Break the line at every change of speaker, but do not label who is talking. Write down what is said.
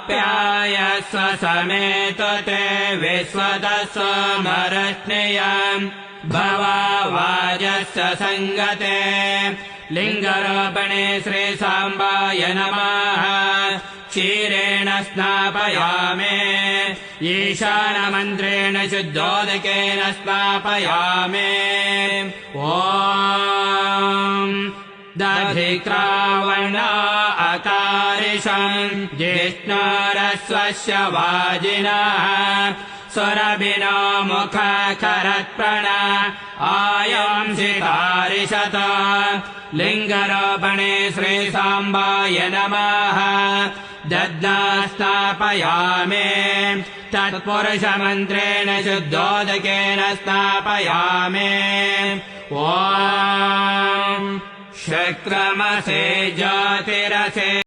आप्यायस्व समेतते विश्वतस्वमरश्नियम् भवावाजस्य सङ्गते लिङ्गरोपणे श्रीसाम्बाय नमः क्षीरेण स्नापयामे ईशानमन्त्रेण शुद्धोदकेन स्नापयामे ॐ दधिक्रावणा अकारिषम् जिष्णुरस्वस्य वाजिनः सुरभिनो मुखकरत्प्रण आयांसितारिषत लिङ्गरोपणे श्रीसाम्बाय नमः दद्ना स्नापयामे तत्पुरुषमन्त्रेण शुद्धोदकेन स्नापयामे ॐ शक्रमसे ज्योतिरसे